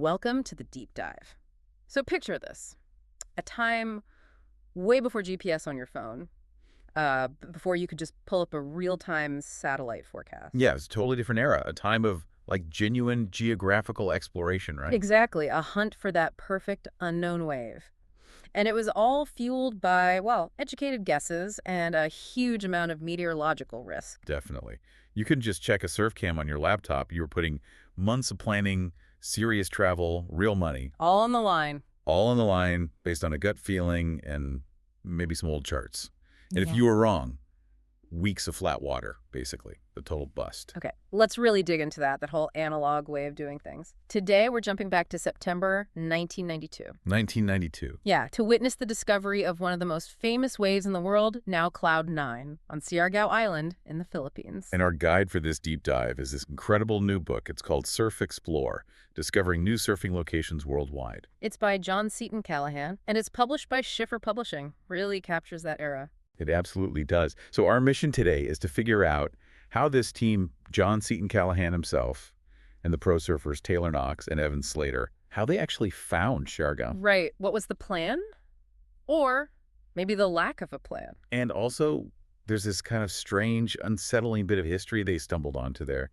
Welcome to the deep dive. So picture this. A time way before GPS on your phone, before you could just pull up a real-time satellite forecast. Yeah, it's a totally different era, a time of like genuine geographical exploration, right? Exactly, a hunt for that perfect unknown wave. And it was all fueled by, well, educated guesses and a huge amount of meteorological risk. Definitely. You couldn't just check a surf cam on your laptop. You were putting months of planning, serious travel, real money, All on the line. all on the line based on a gut feeling and maybe some old charts. And if Yeah. you were wrong, weeks of flat water, basically, the total bust. Okay, let's really dig into that whole analog way of doing things. Today, we're jumping back to September 1992. 1992. Yeah, to witness the discovery of one of the most famous waves in the world, now Cloud 9, on Siargao Island in the Philippines. And our guide for this deep dive is this incredible new book. It's called surfEXPLORE, Discovering New Surfing Locations Worldwide. It's by John Seton Callahan, and it's published by Schiffer Publishing. Really captures that era. It absolutely does. So our mission today is to figure out how this team, John Seton Callahan himself, and the pro surfers Taylor Knox and Evan Slater, how they actually found Siargao. Right. What was the plan? Or maybe the lack of a plan. And also, there's this kind of strange, unsettling bit of history they stumbled onto there.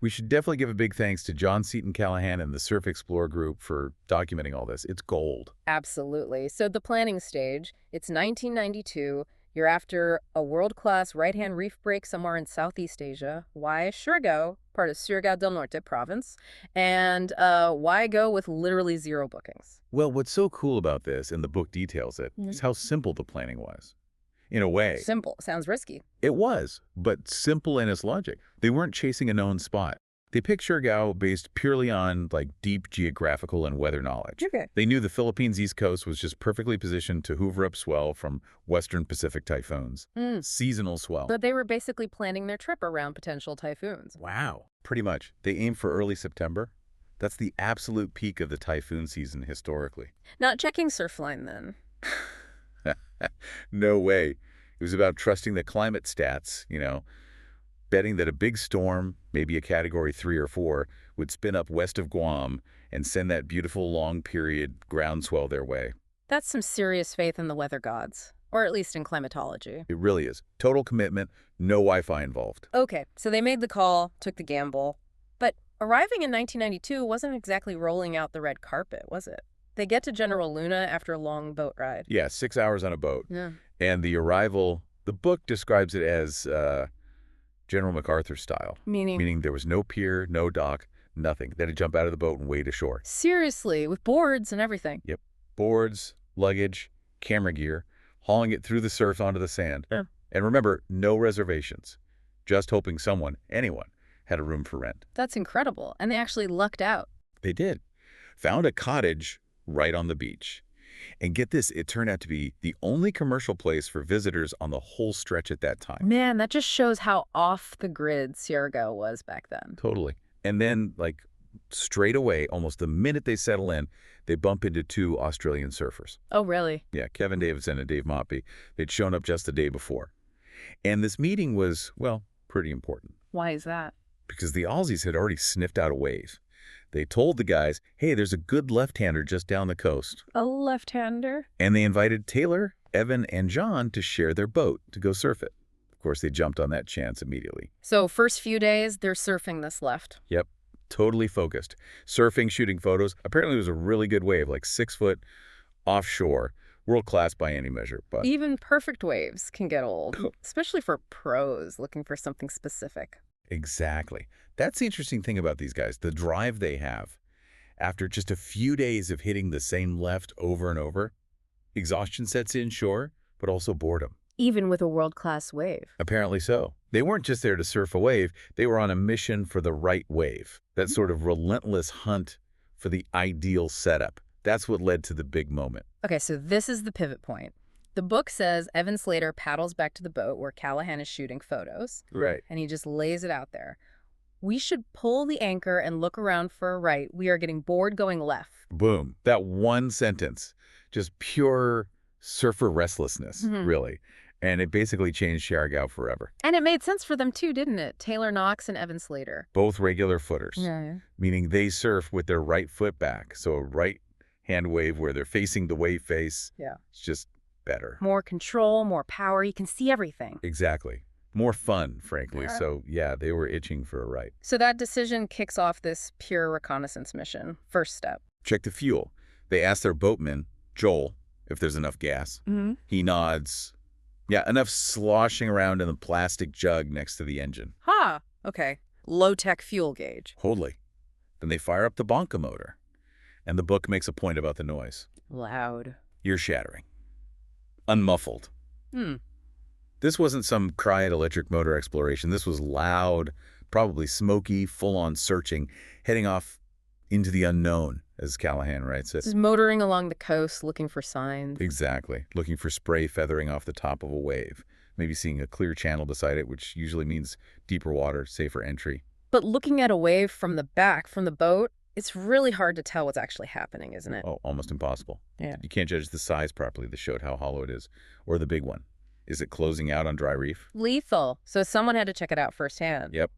We should definitely give a big thanks to John Seton Callahan and the surfEXPLORE group for documenting all this. It's gold. Absolutely. So the planning stage, it's 1992. You're after a world-class right-hand reef break somewhere in Southeast Asia. Why Siargao, part of Siargao del Norte province? And why go with literally zero bookings? Well, what's so cool about this, and the book details it, is how simple the planning was. In a way, Simple. Sounds risky. it was, but simple in its logic. They weren't chasing a known spot. They picked Siargao based purely on like deep geographical and weather knowledge. Okay. They knew the Philippines' east coast was just perfectly positioned to hoover up swell from western Pacific typhoons. Seasonal swell. But they were basically planning their trip around potential typhoons. Wow. Pretty much. They aimed for early September. That's the absolute peak of the typhoon season historically. Not checking Surfline then. No way. It was about trusting the climate stats, betting that a big storm, maybe a category 3 or 4, would spin up west of Guam and send that beautiful long-period groundswell their way. That's some serious faith in the weather gods, or at least in climatology. It really is. Total commitment, no Wi-Fi involved. Okay, so they made the call, took the gamble. But arriving in 1992 wasn't exactly rolling out the red carpet, was it? They get to General Luna after a long boat ride. Yeah, 6 hours on a boat. Yeah. And the arrival, the book describes it as General MacArthur style. Meaning Meaning there was no pier, no dock, nothing. They had to jump out of the boat and wade ashore. seriously, with boards and everything. Yep. Boards, luggage, camera gear, hauling it through the surf onto the sand. Yeah. And remember, no reservations. Just hoping someone, anyone, had a room for rent. That's incredible. And they actually lucked out. They did. Found a cottage right on the beach. And get this, it turned out to be the only commercial place for visitors on the whole stretch at that time. Man, that just shows how off the grid Siargao was back then. Totally. And then, like, straight away, almost the minute they settle in, they bump into 2 Australian surfers. Oh, really? Yeah, Kevin Davidson and Dave Moppy. They'd shown up just the day before. And this meeting was, well, pretty important Why is that? because the Aussies had already sniffed out a wave. They told the guys, hey, there's a good left-hander just down the coast. A left-hander? And they invited Taylor, Evan, and John to share their boat to go surf it. Of course, they jumped on that chance immediately. So first few days, they're surfing this left. Yep, totally focused. Surfing, shooting photos. Apparently it was a really good wave, like 6 foot offshore. World class by any measure. But Even perfect waves can get old, especially for pros looking for something specific. exactly. That's the interesting thing about these guys, the drive they have. After just a few days of hitting the same left over and over, exhaustion sets in, sure, but also boredom. Even with a world-class wave. Apparently so. They weren't just there to surf a wave, they were on a mission for the right wave. That sort of relentless hunt for the ideal setup. That's what led to the big moment. Okay, so this is the pivot point. The book says Evan Slater paddles back to the boat where Callahan is shooting photos, Right. and he just lays it out there. We should pull the anchor and look around for a right. We are getting bored going left. Boom. That one sentence, just pure surfer restlessness, really. And it basically changed Siargao forever. And it made sense for them too, didn't it? Taylor Knox and Evan Slater. Both regular footers, Yeah. meaning they surf with their right foot back. So a right hand wave where they're facing the wave face. Yeah. It's just better. More control, more power. You can see everything. Exactly. More fun, frankly. Yeah. So, yeah, they were itching for a right. So that decision kicks off this pure reconnaissance mission. First step. Check the fuel. They ask their boatman, Joel, if there's enough gas. Mm-hmm. He nods. Yeah, enough sloshing around in the plastic jug next to the engine. Ha! Okay. Low-tech fuel gauge. Totally. Then they fire up the bonka motor. And the book makes a point about the noise. Loud. Ear-shattering. Unmuffled. This wasn't some quiet electric motor exploration. This was loud, probably smoky, full-on searching, heading off into the unknown, as Callahan writes it. Just motoring along the coast, looking for signs. Exactly. Looking for spray feathering off the top of a wave. Maybe seeing a clear channel beside it, which usually means deeper water, safer entry. But looking at a wave from the back, from the boat, it's really hard to tell what's actually happening, isn't it? Oh, almost impossible. Yeah. You can't judge the size properly that showed how hollow it is. Or the big one. Is it closing out on dry reef? Lethal. So someone had to check it out firsthand. Yep.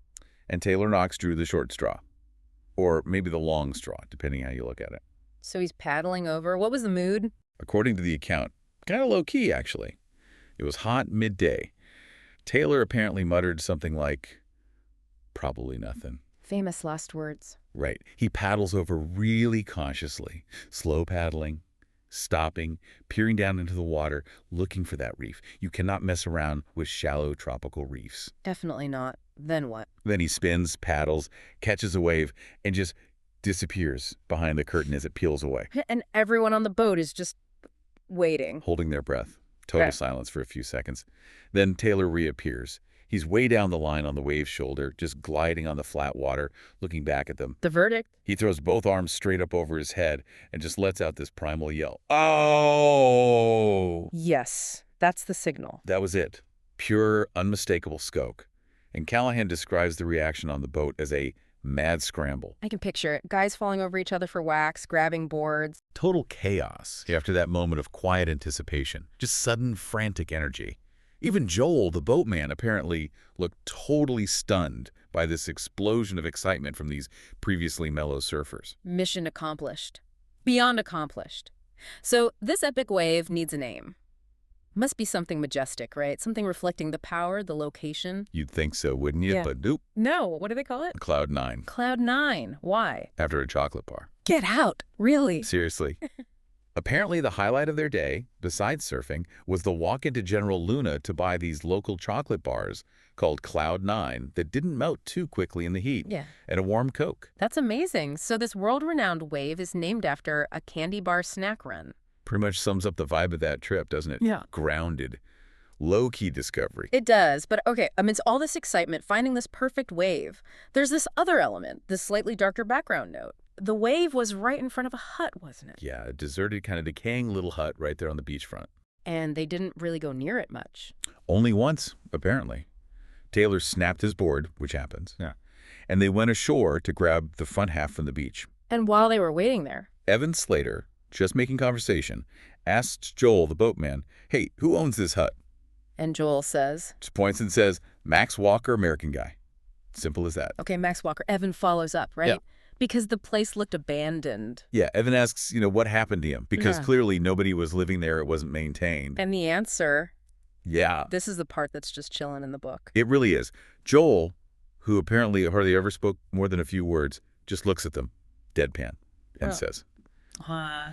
And Taylor Knox drew the short straw. Or maybe the long straw, depending how you look at it. So he's paddling over. What was the mood? According to the account, kind of low-key, actually. It was hot midday. Taylor apparently muttered something like, probably nothing. Famous last words. Right. He paddles over really cautiously, slow paddling, stopping, peering down into the water, looking for that reef. You cannot mess around with shallow tropical reefs. Definitely not. Then what? Then he spins, paddles, catches a wave, and just disappears behind the curtain as it peels away, And everyone on the boat is just waiting. holding their breath. Total Okay. silence for a few seconds. Then Taylor reappears. He's way down the line on the wave's shoulder, just gliding on the flat water, looking back at them. The verdict? He throws both arms straight up over his head and just lets out this primal yell. Oh! Yes. That's the signal. That was it. Pure, unmistakable scope. And Callahan describes the reaction on the boat as a mad scramble. I can picture it. Guys falling over each other for wax, grabbing boards. Total chaos after that moment of quiet anticipation. Just sudden, frantic energy. Even Joel, the boatman, apparently looked totally stunned by this explosion of excitement from these previously mellow surfers. Mission accomplished. Beyond accomplished. So this epic wave needs a name. Must be something majestic, right? Something reflecting the power, the location. You'd think so, wouldn't you? Yeah. But nope. No, what do they call it? Cloud 9. Cloud 9. Why? After a chocolate bar. Get out. Really? Seriously. Apparently, the highlight of their day, besides surfing, was the walk into General Luna to buy these local chocolate bars called Cloud 9 that didn't melt too quickly in the heat, Yeah. and a warm Coke. That's amazing. So this world-renowned wave is named after a candy bar snack run. Pretty much sums up the vibe of that trip, doesn't it? Yeah. Grounded. Low-key discovery. It does, but okay, amidst all this excitement, finding this perfect wave, there's this other element, this slightly darker background note. The wave was right in front of a hut, wasn't it? Yeah, a deserted, kind of decaying little hut right there on the beachfront. And they didn't really go near it much. Only once, apparently. Taylor snapped his board, which happens. Yeah. And they went ashore to grab the front half from the beach. And while they were waiting there, Evan Slater, just making conversation, asked Joel, the boatman, hey, who owns this hut? and Joel says, Just points and says, Max Walker, American guy. Simple as that. okay, Max Walker. Evan follows up, right? Yeah. Because the place looked abandoned. Yeah, Evan asks, what happened to him? Because Yeah. clearly nobody was living there. It wasn't maintained. And the answer, Yeah, this is the part that's just chilling in the book. it really is. Joel, who apparently hardly ever spoke more than a few words, just looks at them, deadpan, and Oh. says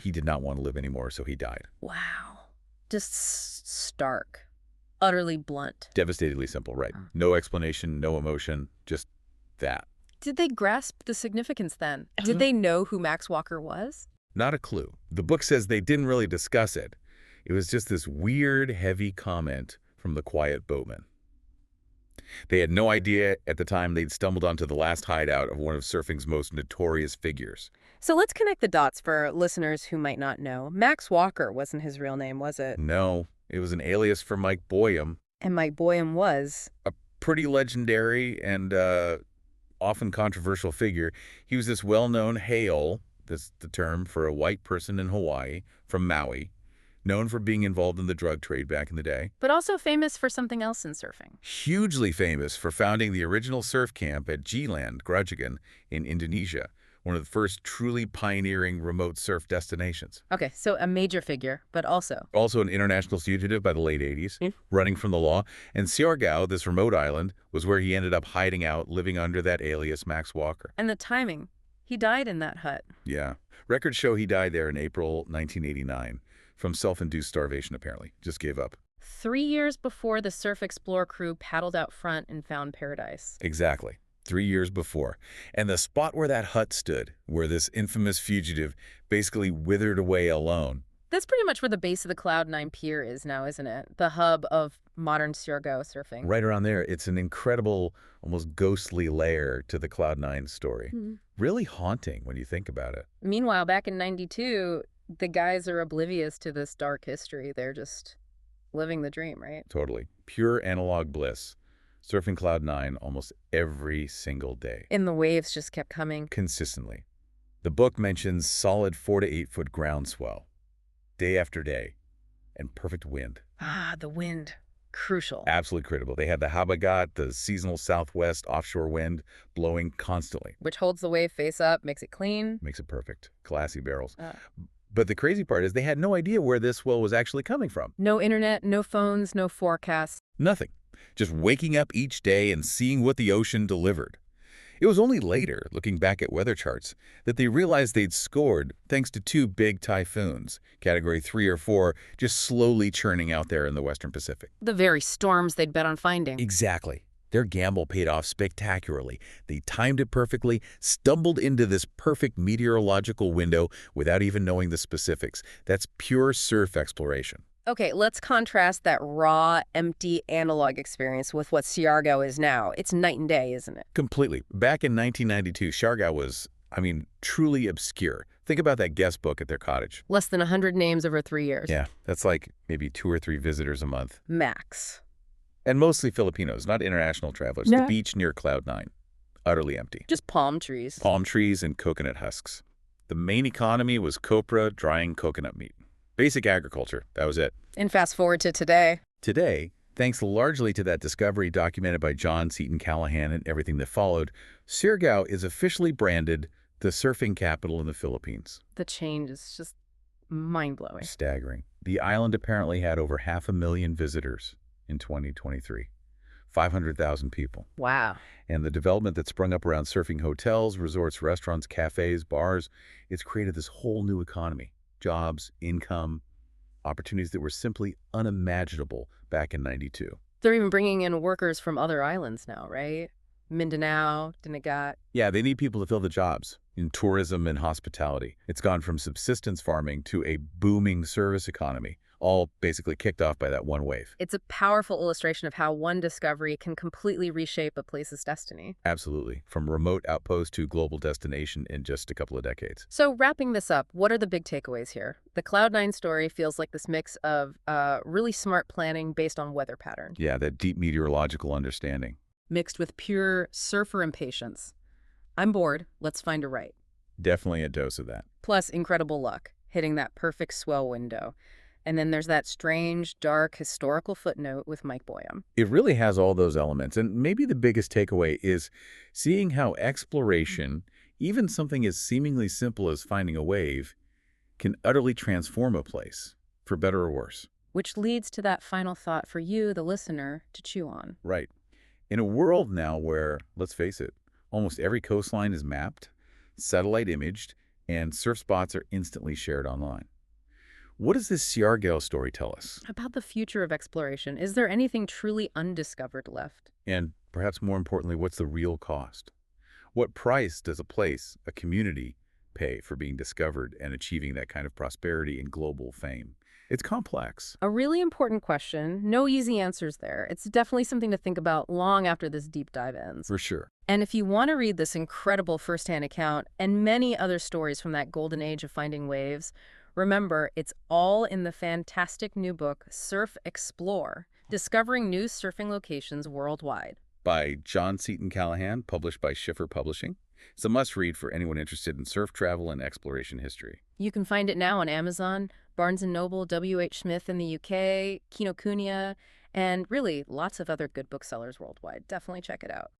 he did not want to live anymore, so he died. Wow. Just stark. Utterly blunt. Devastatingly simple, right? Oh. No explanation, no emotion, just that. Did they grasp the significance then? Did they know who Max Walker was? Not a clue. The book says they didn't really discuss it. It was just this weird, heavy comment from the quiet boatman. They had no idea at the time they'd stumbled onto the last hideout of one of surfing's most notorious figures. So let's connect the dots for listeners who might not know. Max Walker wasn't his real name, was it? No, it was an alias for Mike Boyum, And Mike Boyum was. a pretty legendary and often controversial figure. He was this well-known Haole, that's the term for a white person in Hawaii, from Maui, known for being involved in the drug trade back in the day. But also famous for something else in surfing. Hugely famous for founding the original surf camp at G-Land, Groningen, in Indonesia, one of the first truly pioneering remote surf destinations. Okay, so a major figure, but also. Also an international fugitive by the late 80s, running from the law. And Siargao, this remote island, was where he ended up hiding out, living under that alias Max Walker. And the timing. He died in that hut. Yeah. Records show he died there in April 1989 from self-induced starvation, apparently. Just gave up. 3 years before the surfEXPLORE crew paddled out front and found paradise. Exactly. 3 years before. And the spot where that hut stood, where this infamous fugitive basically withered away alone. That's pretty much where the base of the Cloud9 Pier is now, isn't it? The hub of modern Siargao surfing. Right around there. It's an incredible, almost ghostly layer to the Cloud9 story. Really haunting when you think about it. Meanwhile, back in '92, the guys are oblivious to this dark history. They're just living the dream, right? Totally. Pure analog bliss. Surfing Cloud9 almost every single day. And the waves just kept coming. Consistently. The book mentions solid 4 to 8 foot groundswell, day after day, and perfect wind. Ah, the wind. Crucial. Absolutely critical. They had the habagat, the seasonal southwest offshore wind, blowing constantly. Which holds the wave face up, makes it clean. Makes it perfect. Classy barrels. But the crazy part is they had no idea where this swell was actually coming from. No internet, no phones, no forecasts. Nothing. Just waking up each day and seeing what the ocean delivered. It was only later, looking back at weather charts, that they realized they'd scored thanks to 2 big typhoons, Category 3 or 4, just slowly churning out there in the Western Pacific. The very storms they'd bet on finding. Exactly. Their gamble paid off spectacularly. They timed it perfectly, stumbled into this perfect meteorological window without even knowing the specifics. That's pure surf exploration. Okay, let's contrast that raw, empty analog experience with what Siargao is now. It's night and day, isn't it? Completely. Back in 1992, Siargao was, truly obscure. Think about that guest book at their cottage. Less than 100 names over 3 years. Yeah, that's like maybe 2 or 3 visitors a month. Max. And mostly Filipinos, not international travelers. No. The beach near Cloud9. Utterly empty. Just palm trees. Palm trees and coconut husks. The main economy was copra, drying coconut meat. Basic agriculture. That was it. And fast forward to today. Today, thanks largely to that discovery documented by John Seton Callahan and everything that followed, Siargao is officially branded the surfing capital in the Philippines. The change is just mind-blowing. Staggering. The island apparently had over 500,000 visitors in 2023. 500,000 people. Wow. And the development that sprung up around surfing hotels, resorts, restaurants, cafes, bars, it's created this whole new economy. Jobs, income, opportunities that were simply unimaginable back in '92. They're even bringing in workers from other islands now, right? Mindanao, Dinagat. Yeah, they need people to fill the jobs in tourism and hospitality. It's gone from subsistence farming to a booming service economy, all basically kicked off by that one wave. It's a powerful illustration of how one discovery can completely reshape a place's destiny. Absolutely. From remote outpost to global destination in just a couple of decades. So wrapping this up, what are the big takeaways here? The Cloud9 story feels like this mix of really smart planning based on weather patterns. Yeah, that deep meteorological understanding. Mixed with pure surfer impatience. I'm bored, let's find a right. Definitely a dose of that. Plus incredible luck, hitting that perfect swell window. And then there's that strange, dark, historical footnote with Mike Boyum. It really has all those elements. And maybe the biggest takeaway is seeing how exploration, even something as seemingly simple as finding a wave, can utterly transform a place, for better or worse. Which leads to that final thought for you, the listener, to chew on. Right. In a world now where, let's face it, almost every coastline is mapped, satellite imaged, and surf spots are instantly shared online. What does this Siargao story tell us? About the future of exploration, is there anything truly undiscovered left? And perhaps more importantly, what's the real cost? What price does a place, a community, pay for being discovered and achieving that kind of prosperity and global fame? It's complex. A really important question. No easy answers there. It's definitely something to think about long after this deep dive ends. For sure. And if you want to read this incredible firsthand account and many other stories from that golden age of finding waves, remember, it's all in the fantastic new book, surfEXPLORE, Discovering New Surfing Locations Worldwide. By John Seton Callahan, published by Schiffer Publishing. It's a must-read for anyone interested in surf travel and exploration history. You can find it now on Amazon, Barnes& Noble, W.H. Smith in the UK, Kinokuniya, and really lots of other good booksellers worldwide. Definitely check it out.